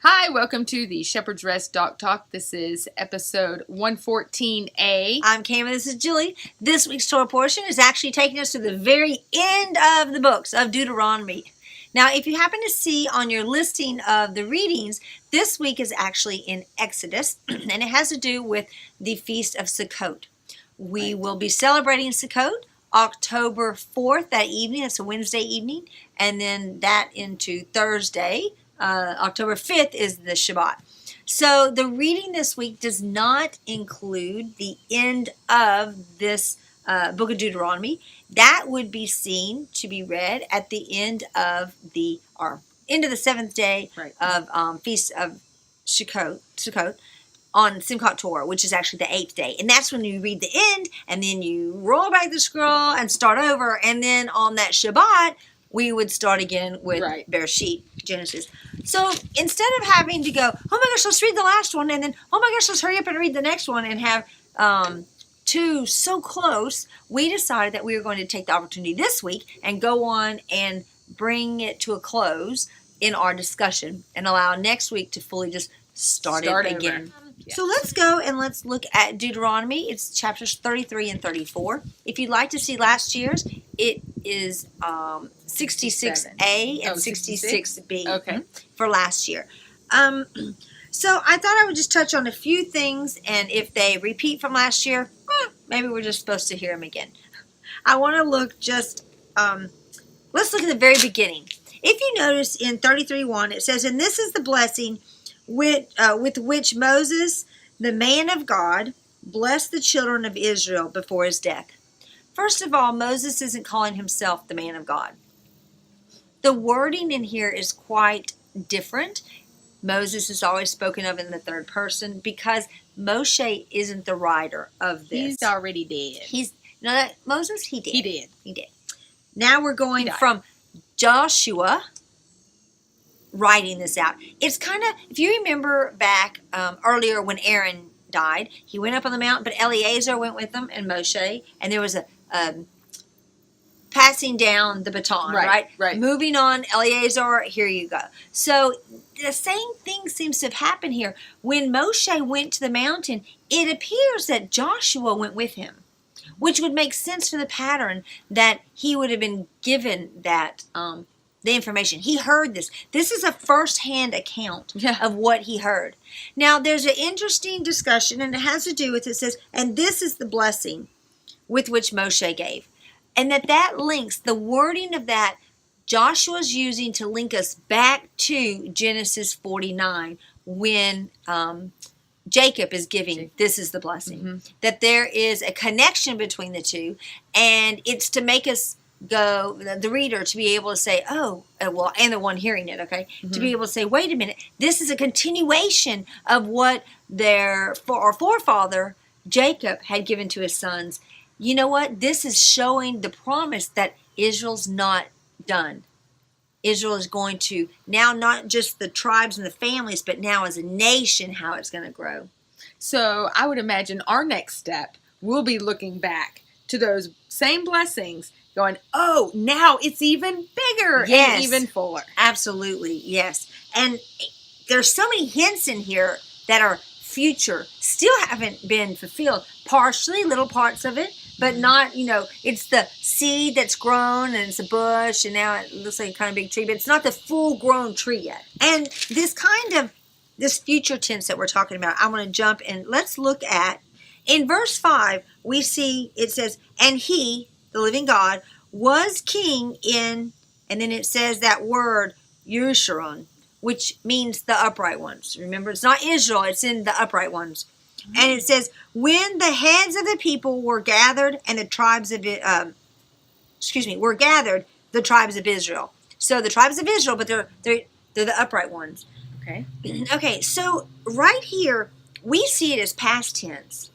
Hi, welcome to the Shepherd's Rest Doc Talk. This is episode 114A. I'm Cam and this is Julie. This week's Torah portion is actually taking us to the very end of the books of Deuteronomy. Now, if you happen to see on your listing of the readings, this week is actually in Exodus, and it has to do with the Feast of Sukkot. We will be celebrating Sukkot October 4th, that evening. It's a Wednesday evening, and then that into Thursday. October 5th is the Shabbat. So the reading this week does not include the end of this book of Deuteronomy. That would be seen to be read at the end of the seventh day of Feast of Sukkot on Simchat Torah, which is actually the 8th day. And that's when you read the end, and then you roll back the scroll and start over. And then on that Shabbat, we would start again with Bereshit, Genesis. So instead of having to go, oh my gosh, let's read the last one, and then, oh my gosh, let's hurry up and read the next one, and have two so close, we decided that we were going to take the opportunity this week and go on and bring it to a close in our discussion and allow next week to fully just start it again. Yes. So let's go and let's look at Deuteronomy. It's chapters 33 and 34. If you'd like to see last year's, it is 66A and 66B for last year. So I thought I would just touch on a few things, and if they repeat from last year, maybe we're just supposed to hear them again. I want to look let's look at the very beginning. If you notice in 33:1, it says, and this is the blessing with which Moses, the man of God, blessed the children of Israel before his death. First of all, Moses isn't calling himself the man of God. The wording in here is quite different. Moses is always spoken of in the third person because Moshe isn't the writer of this. He's already dead. Moses, he did. He did. Now we're going from Joshua writing this out. It's kind of, if you remember back earlier when Aaron died, he went up on the mountain, but Eleazar went with him and Moshe, and there was a passing down the baton, right? Moving on, Eleazar, here you go. So the same thing seems to have happened here. When Moshe went to the mountain, it appears that Joshua went with him, which would make sense for the pattern that he would have been given that the information. He heard this. This is a first-hand account of what he heard. Now, there's an interesting discussion, and it has to do with, it says, and this is the blessing with which Moshe gave. And that links, the wording of that, Joshua's using to link us back to Genesis 49 when Jacob is giving, this is the blessing. That there is a connection between the two, and it's to make us go, the reader, to be able to say, and the one hearing it, to be able to say, wait a minute, this is a continuation of what our forefather Jacob had given to his sons. You know what? This is showing the promise that Israel's not done. Israel is going to, now not just the tribes and the families, but now as a nation, how it's going to grow. So I would imagine our next step, we'll be looking back to those same blessings, going, oh, now it's even bigger and even fuller. Absolutely, yes. And there's so many hints in here that are future, still haven't been fulfilled. Partially, little parts of it, but not, it's the seed that's grown and it's a bush and now it looks like a kind of big tree, but it's not the full-grown tree yet. And this future tense that we're talking about, I want to jump and let's look at, in verse 5, we see, it says, and he, the living God, was king in, and then it says that word, Yeshurun, which means the upright ones. Remember, it's not Israel, it's in the upright ones. And it says, when the heads of the people were gathered and the tribes of were gathered, the tribes of Israel. So the tribes of Israel, but they're the upright ones. Okay, so right here, we see it as past tense.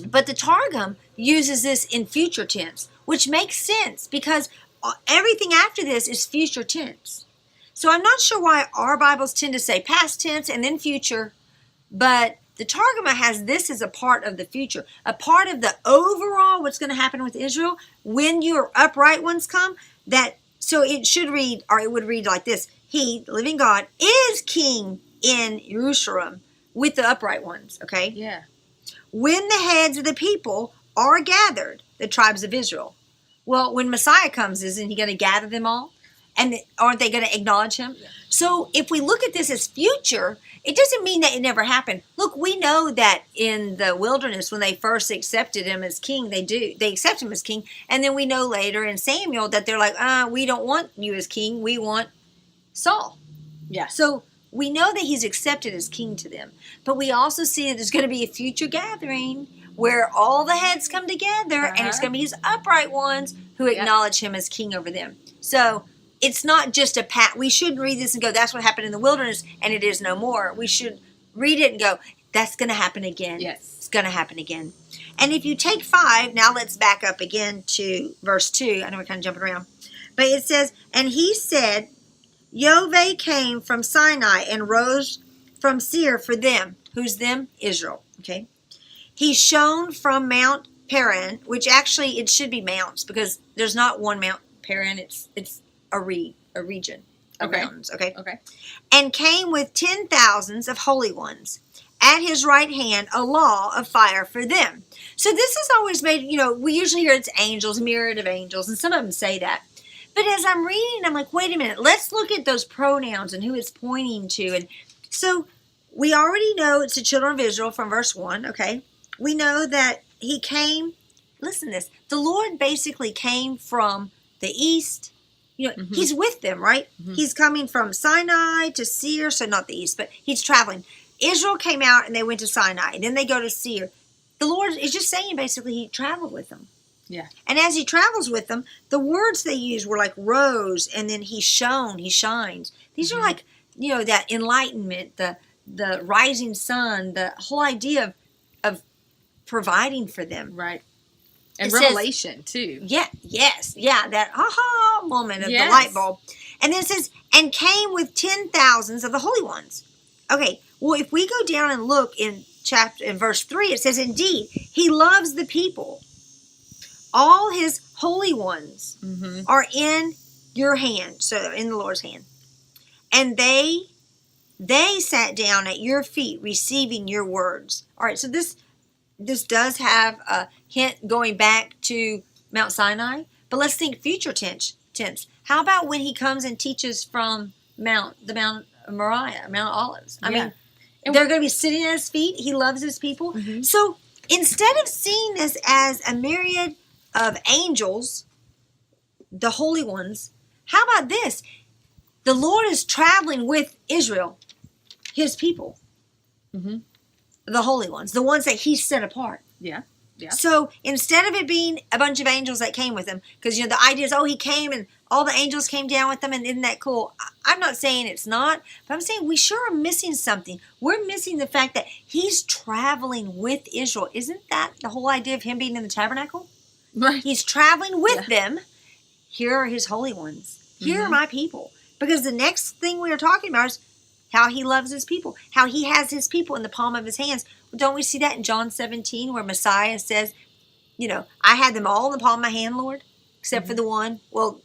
But the Targum uses this in future tense, which makes sense because everything after this is future tense. So I'm not sure why our Bibles tend to say past tense and then future, but the Targum has this as a part of the future, a part of the overall what's going to happen with Israel when your upright ones come. So it should read, or it would read like this: He, the living God, is king in Jerusalem with the upright ones, okay? Yeah. When the heads of the people are gathered, the tribes of Israel. Well, when Messiah comes, isn't he going to gather them all? And aren't they going to acknowledge him? Yeah. So if we look at this as future, it doesn't mean that it never happened. Look, we know that in the wilderness, when they first accepted him as king, they accept him as king. And then we know later in Samuel that they're like, we don't want you as king. We want Saul. Yeah. So we know that he's accepted as king to them. But we also see that there's going to be a future gathering where all the heads come together, and it's going to be his upright ones who acknowledge him as king over them. So it's not just a pat. We shouldn't read this and go, that's what happened in the wilderness, and it is no more. We should read it and go, that's going to happen again. Yes. It's going to happen again. And if you take 5, now let's back up again to verse 2. I know we're kind of jumping around. But it says, and he said, Yahweh came from Sinai and rose from Seir for them. Who's them? Israel. Okay. He shone from Mount Paran, which actually it should be mounts because there's not one Mount Paran. It's a region of mountains. Okay. Okay. And came with 10,000s of holy ones. At his right hand, a law of fire for them. So this is always made, we usually hear it's angels, myriad of angels, and some of them say that. But as I'm reading, I'm like, wait a minute, let's look at those pronouns and who it's pointing to. And so we already know it's the children of Israel from verse 1, okay? We know that he came, listen to this, the Lord basically came from the east. He's with them, right? Mm-hmm. He's coming from Sinai to Seir, so not the east, but he's traveling. Israel came out and they went to Sinai, and then they go to Seir. The Lord is just saying basically he traveled with them. Yeah. And as he travels with them, the words they use were like rose, and then he shone, he shines. These are like, that enlightenment, the rising sun, the whole idea of providing for them. Right. And revelation, too. Yeah, yes. Yeah, that aha moment of the light bulb. And then it says, and came with 10,000s of the holy ones. Okay, well, if we go down and look in verse 3, it says, indeed, he loves the people. All his holy ones are in your hand, so in the Lord's hand. And they sat down at your feet, receiving your words. All right, so this does have a hint going back to Mount Sinai, but let's think future tense. How about when he comes and teaches from Mount Moriah, Mount Olives? I mean, they're going to be sitting at his feet. He loves his people. Mm-hmm. So instead of seeing this as a myriad of angels, the holy ones, how about this? The Lord is traveling with Israel, his people. Mm-hmm. The holy ones, the ones that he set apart. Yeah. Yeah. So instead of it being a bunch of angels that came with him, because the idea is, he came and all the angels came down with him, and isn't that cool? I'm not saying it's not, but I'm saying we sure are missing something. We're missing the fact that he's traveling with Israel. Isn't that the whole idea of him being in the tabernacle? Right. He's traveling with them. Here are his holy ones. Here are my people. Because the next thing we are talking about is how he loves his people, how he has his people in the palm of his hands. Don't we see that in John 17 where Messiah says, I had them all in the palm of my hand, Lord, except for the one. Well,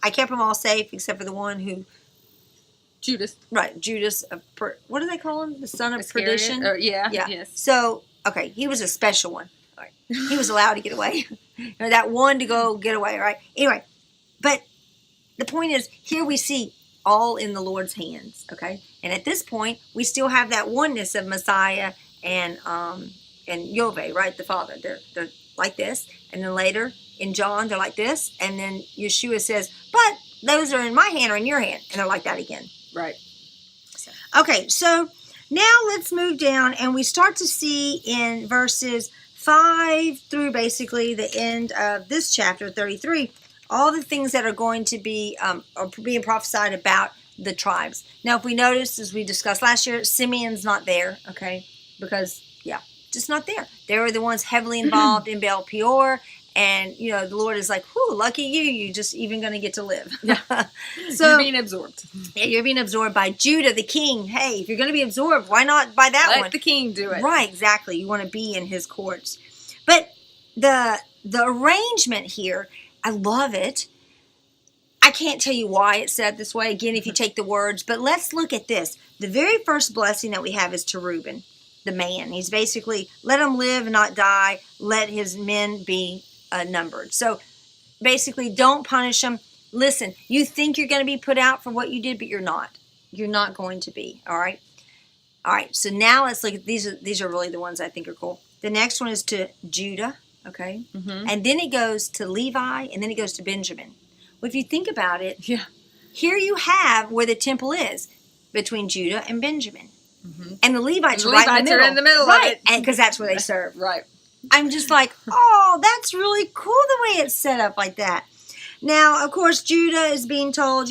I kept them all safe except for the one who. Judas. Right, Judas. What do they call him? The son of perdition? Yeah. Yes. So, okay, he was a special one. All right. He was allowed to get away. That one to go get away, right? Anyway, but the point is, here we see all in the Lord's hands, okay? And at this point, we still have that oneness of Messiah and Yahweh, right? The Father. They're like this. And then later in John, they're like this. And then Yeshua says, but those are in my hand or in your hand. And they're like that again. Right. Okay, so now let's move down and we start to see in verses 5 through basically the end of this chapter, 33, all the things that are going to be are being prophesied about the tribes. Now, if we notice, as we discussed last year, Simeon's not there, okay? Because, just not there. They were the ones heavily involved in Baal Peor, and, the Lord is like, whew, lucky you, you're just even going to get to live. Yeah. So, you're being absorbed. Yeah, you're being absorbed by Judah, the king. Hey, if you're going to be absorbed, why not by that one? Let the king do it. Right, exactly. You want to be in his courts. But the arrangement here, I love it. I I can't tell you why it's said this way, again, if you take the words, but let's look at this. The very first blessing that we have is to Reuben, the man. He's basically, let him live and not die, let his men be numbered. So basically, don't punish him. Listen, you think you're going to be put out for what you did, but you're not. You're not going to be, all right? All right, so now let's look at these are really the ones I think are cool. The next one is to Judah, okay? And then it goes to Levi, and then it goes to Benjamin. Well, if you think about it, here you have where the temple is between Judah and Benjamin. And the Levites are right in the middle. Are in the middle of it. Because that's where they serve. Right. I'm just like, oh, that's really cool the way it's set up like that. Now, of course, Judah is being told,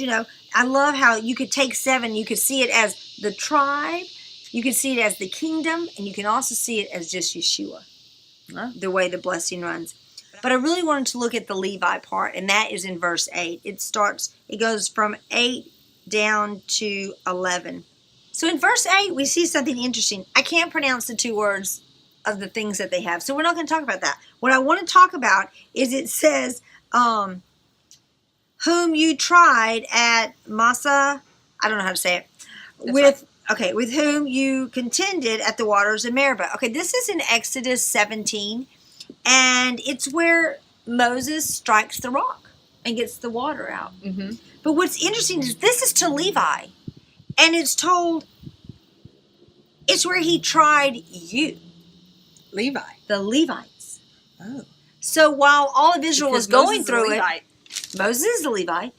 I love how you could take 7, you could see it as the tribe, you could see it as the kingdom, and you can also see it as just Yeshua, the way the blessing runs. But I really wanted to look at the Levi part, and that is in verse 8. It goes from 8 down to 11. So in verse 8, we see something interesting. I can't pronounce the 2 words of the things that they have, so we're not going to talk about that. What I want to talk about is it says, whom you tried at Massa, I don't know how to say it, with whom you contended at the waters of Meribah. Okay, this is in Exodus 17. And it's where Moses strikes the rock and gets the water out. But what's interesting is this is to Levi. And it's told, it's where he tried you. Levi. The Levites. Oh. So while all of Israel was going through it. Moses is a Levite.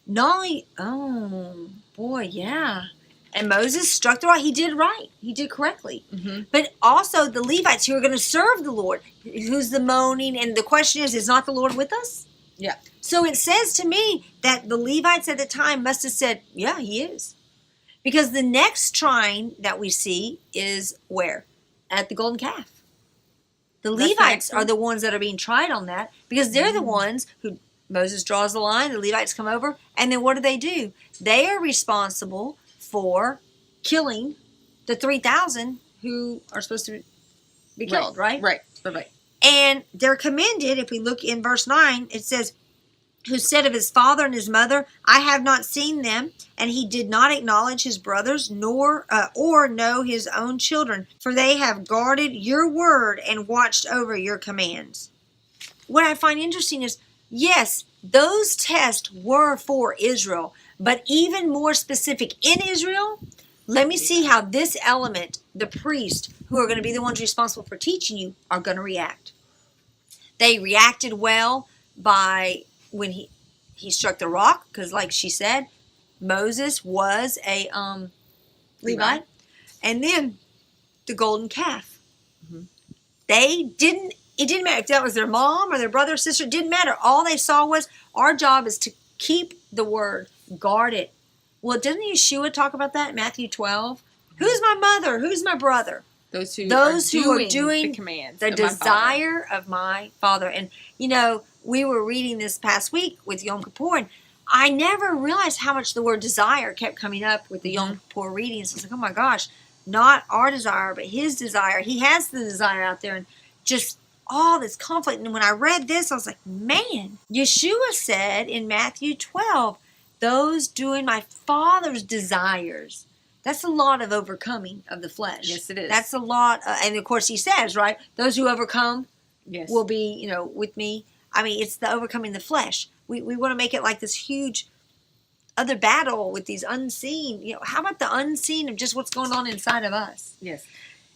Not only, oh, boy, yeah. And Moses struck the rock. He did right. He did correctly. But also the Levites who are going to serve the Lord, who's the moaning. And the question is not the Lord with us? Yeah. So it says to me that the Levites at the time must have said, yeah, he is. Because the next shrine that we see is where? At the golden calf. The Levites are the ones that are being tried on that because they're the ones who Moses draws the line, the Levites come over, and then what do? They are responsible for killing the 3,000 who are supposed to be killed, right? Right. And they're commended, if we look in verse 9, it says, who said of his father and his mother, I have not seen them, and he did not acknowledge his brothers, nor or know his own children, for they have guarded your word and watched over your commands. What I find interesting is, yes, those tests were for Israel, but even more specific in Israel, let me see how this element, the priest, who are going to be the ones responsible for teaching you, are going to react. They reacted well by when he struck the rock, because like she said, Moses was a Levite. And then the golden calf. It didn't matter if that was their mom or their brother or sister, it didn't matter. All they saw was, our job is to keep the word, guard it. Well, doesn't Yeshua talk about that in Matthew 12? Who's my mother? Who's my brother? Those who are doing the commands, the desire of my Father. And, we were reading this past week with Yom Kippur, and I never realized how much the word desire kept coming up with the Yom Kippur readings. It's like, oh my gosh, not our desire, but his desire. He has the desire out there, and just all this conflict. And when I read this, I was like, man, Yeshua said in Matthew 12, those doing my Father's desires. That's a lot of overcoming of the flesh. Yes, it is. That's a lot. And of course, he says, right, those who overcome will be, with me. I mean, it's the overcoming the flesh. We want to make it like this huge other battle with these unseen. How about the unseen of just what's going on inside of us? Yes.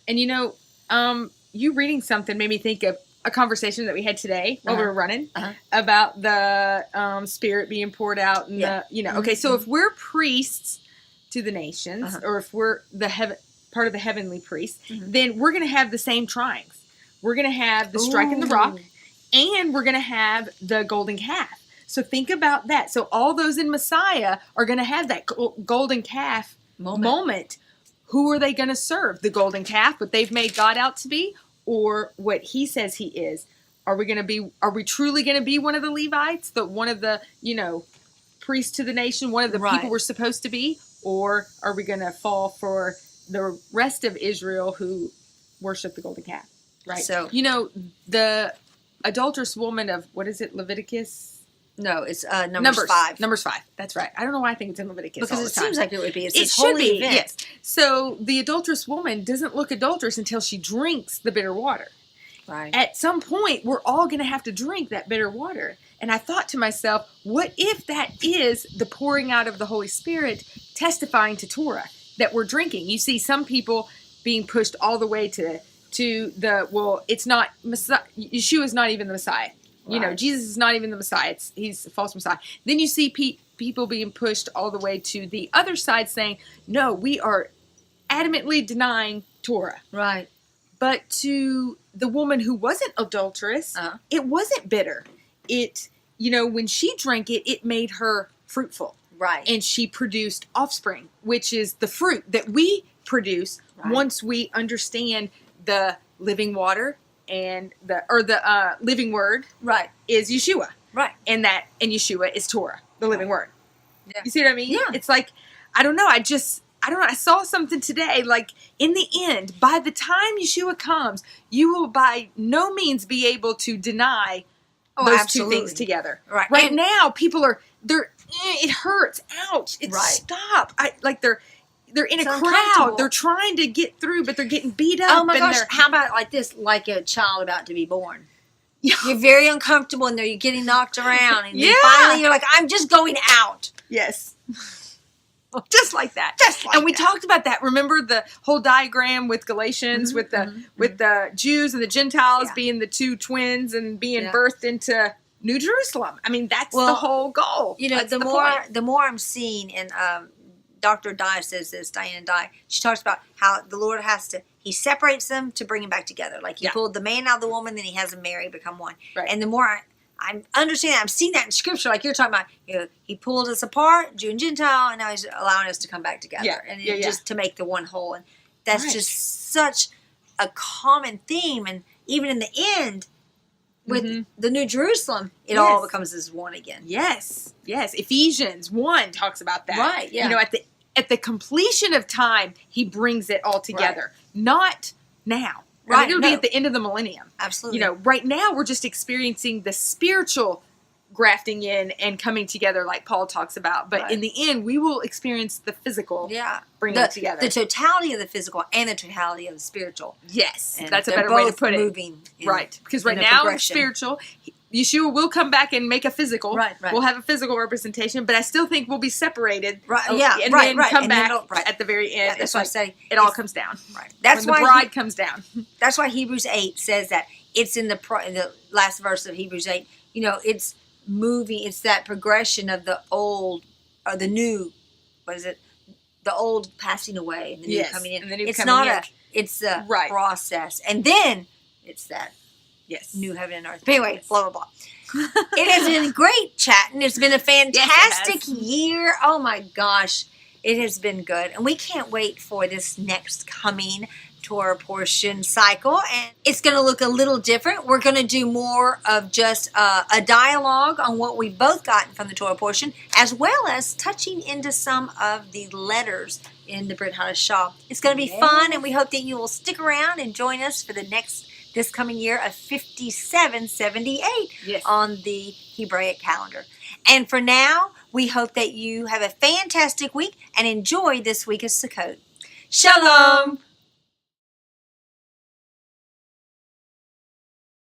And you reading something made me think of a conversation that we had today while we were running about the Spirit being poured out. And okay, so if we're priests to the nations, or if we're part of the heavenly priests, then we're going to have the same tryings. We're going to have the striking the rock, and we're going to have the golden calf. So think about that. So all those in Messiah are going to have that golden calf moment. Who are they going to serve? The golden calf, what they've made God out to be, or what he says he is? Are we truly going to be one of the Levites, one of the, priests to the nation, one of the people we're supposed to be? Or are we going to fall for the rest of Israel who worship the golden calf? Right. So, the adulterous woman of, what is it, Leviticus No, it's Numbers 5. Numbers 5. That's right. I don't know why I think it's in Leviticus Because all it the time. seems like it would be. It's It this should holy be, event. yes. So the adulterous woman doesn't look adulterous until she drinks the bitter water. Right. At some point, we're all going to have to drink that bitter water. And I thought to myself, what if that is the pouring out of the Holy Spirit testifying to Torah that we're drinking? You see some people being pushed all the way to the, well, it's not, Yeshua is not even the Messiah. You know, Right. Jesus is not even the Messiah. He's a false Messiah. Then you see people being pushed all the way to the other side saying, no, we are adamantly denying Torah. Right. But to the woman who wasn't adulterous, it wasn't bitter. It, when she drank it, it made her fruitful. Right. And she produced offspring, which is the fruit that we produce once we understand the living water and the living word Right. is Yeshua. Right. And Yeshua is Torah, the living word. Yeah. You see what I mean? Yeah. It's like, I don't know. I don't know. I saw something today, like in the end, by the time Yeshua comes, you will by no means be able to deny those absolutely. two things together. Right. Right And- now, people it hurts. Ouch. It's Right. stop. They're in It's a crowd. uncomfortable. They're trying to get through, but they're getting beat up. Oh my and gosh! they're- How about like this? Like a child about to be born. Yeah. You're very uncomfortable in there. You're getting knocked around, and then Yeah. finally you're like, "I'm just going out." Yes. Just like that. Just like and we that. talked about that. Remember the whole diagram with Galatians with the Jews and the Gentiles Yeah. being the two twins and being Yeah. birthed into New Jerusalem. I mean, that's the Well, whole goal. You know, That's the point. more I'm seeing, and Dr. Dye says this, Diane Dye, she talks about how the Lord he separates them to bring them back together. Like he Yeah. pulled the man out of the woman, then he has them marry, become one. Right. And the more I'm understanding, I'm seeing that in Scripture, like you're talking about. He pulled us apart, Jew and Gentile, and now he's allowing us to come back together, Yeah. and Yeah, yeah. just to make the one whole. And that's Right. just such a common theme. And even in the end, with the New Jerusalem, it all Yes. becomes as one again. Yes. Yes. Ephesians 1 talks about that. Right, yeah. At the completion of time, he brings it all together. Not now. Right, I mean, it'll be no. at the end of the millennium. Absolutely. Right now we're just experiencing the spiritual grafting in and coming together like Paul talks about. But Right. in the end, we will experience the physical bringing together. The totality of the physical and the totality of the spiritual. Yes, And that's a they're better way to both put it. moving in- Right, because right in a now it's progression. spiritual. Yeshua will come back and make a physical. Right. We'll have a physical representation, but I still think we'll be separated. Right, Oh, yeah, and right, then right, come and then back it'll- right. at the very end. Yeah, that's It's what I like say. it all comes down. Right. That's when why the bride comes down. That's why Hebrews 8 says that it's in the last verse of Hebrews 8. It's moving. It's that progression of the old or the new. What is it? The old passing away and the Yes, new coming in. and the new It's coming not in. It's the Right. process, and then it's that Yes. new heaven and earth. But anyway, Yes. blah blah blah. It has been great chatting. It's been a fantastic year. Oh my gosh, it has been good, and we can't wait for this next coming Torah portion cycle. And it's going to look a little different. We're going to do more of just a dialogue on what we've both gotten from the Torah portion, as well as touching into some of the letters in the Brit Hadashah. It's going to be fun, and we hope that you will stick around and join us for this coming year of 5778 Yes. on the Hebraic calendar. And for now, we hope that you have a fantastic week and enjoy this week of Sukkot. Shalom!